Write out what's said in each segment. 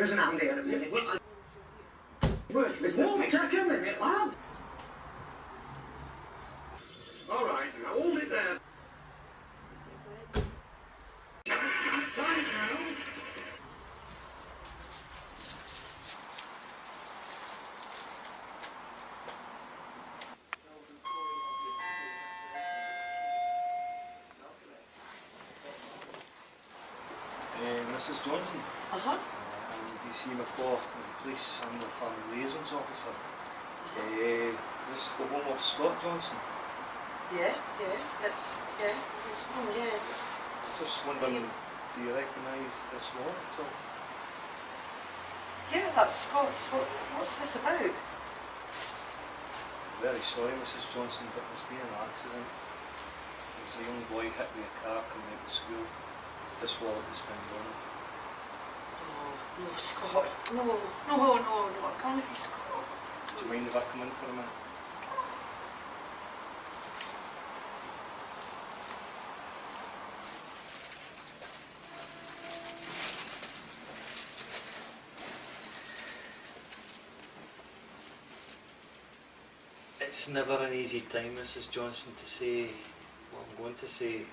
give us an hand here a minute. Won't take a minute, lad. All right, now hold it there. Tight now. Mrs. Johnson. Uh-huh. I'm DC McCaw of the police. I'm the family liaisons officer. Is this the home of Scott Johnson? Yeah, it's home, yeah, Just wondering, do you recognise this law at all? Yeah, that's Scott's. What's this about? Very sorry, Mrs. Johnson, but there's been an accident. There was a young boy hit by a car coming out of school. This wallet was found on him. Oh, no, Scott. No, it can't be Scott. Do you mind if I come in for a minute? It's never an easy time, Mrs. Johnson, to say what I'm going to say.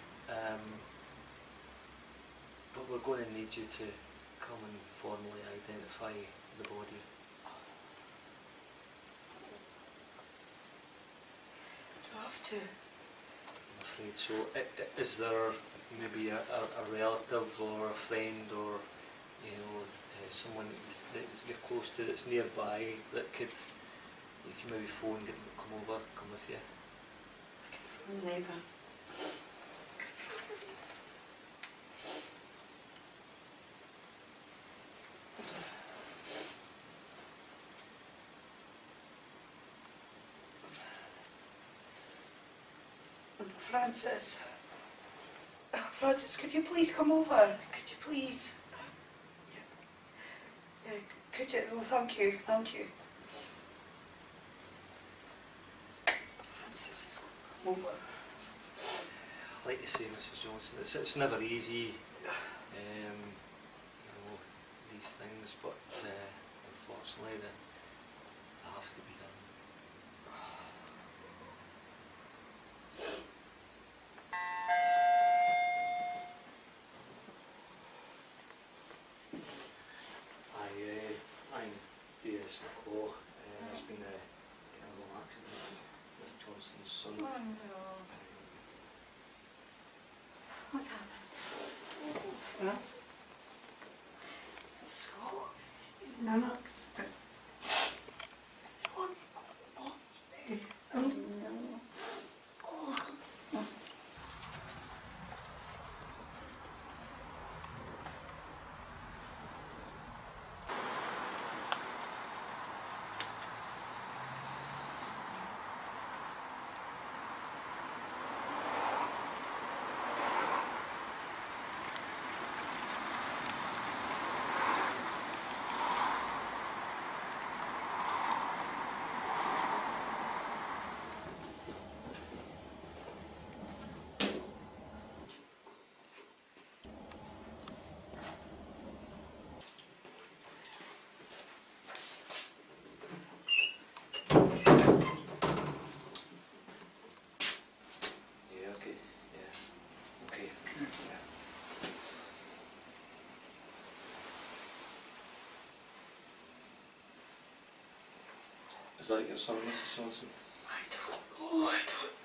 But we're going to need you to come and formally identify the body. Do I have to? I'm afraid so. Is there maybe a relative or a friend or, you know, someone that you're close to that's nearby that you can maybe phone, get them to come over, come with you? I can phone a neighbour. Francis, could you please come over? Could you please? Yeah, could you? Oh, thank you. Francis is come over. Like you say, Mrs. Johnson, it's never easy, you know, these things, but unfortunately they have to be done. I'm DS McCaw. There's been a terrible accident with Johnson's son. Oh no. What's happened? Oh, Francis. Scott, in an accident. What? Oh no. Oh. Is that your son, Mrs. Johnson? I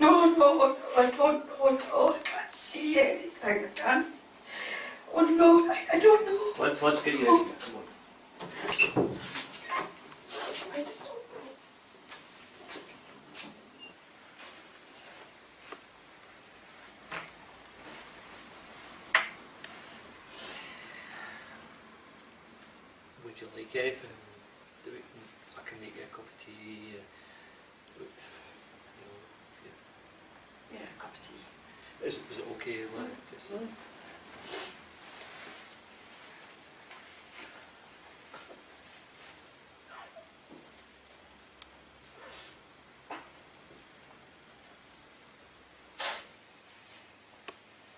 don't know at all. I can't see anything. I can't. Oh no, I don't know. Let's get you out of here. Come on. I just don't know. Would you like anything? I can make you a cup of tea. Yeah, a cup of tea. Was it okay?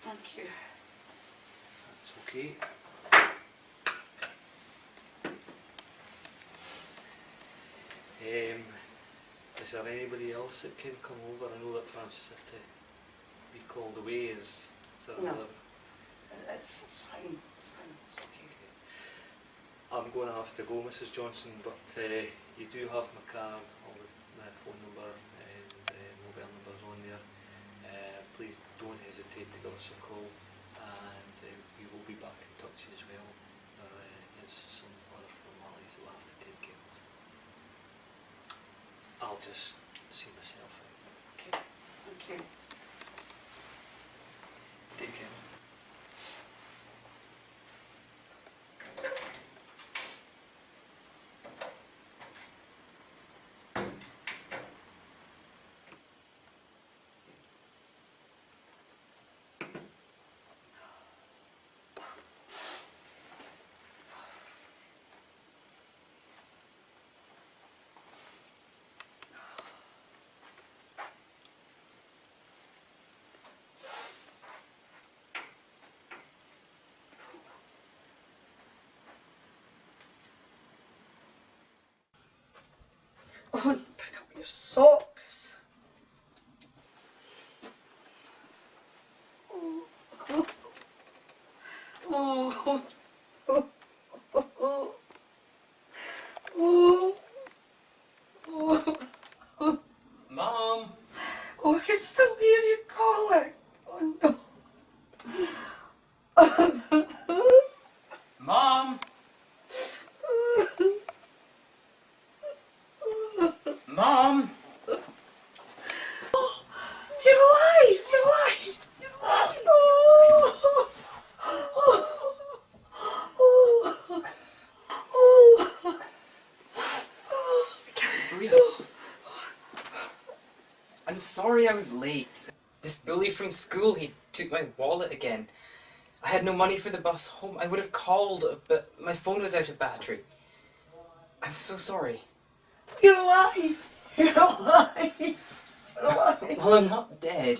Thank you. That's okay. Is there anybody else that can come over? I know that Francis had to be called away. Is there No. another? It's fine. It's fine. It's okay. I'm going to have to go, Mrs. Johnson, but you do have my card, all my phone number and mobile numbers on there. Please don't hesitate to give us a call, and we will be back in touch as well. There is some other formalities that we'll have to take care of. I'll just see myself out. Okay. Thank you. Take care. Oh, and pick up your socks. Oh, oh, oh, oh, oh, oh, oh, oh. Mom! Oh, I can still hear you calling. Oh no. Mom! Mom! You're alive! You're alive! You're alive! Oh! Oh! Oh! Oh! I can't breathe. I'm sorry I was late. This bully from school, he took my wallet again. I had no money for the bus home. I would have called, but my phone was out of battery. I'm so sorry. You're alive! You're alive! You're alive! Well, I'm not dead.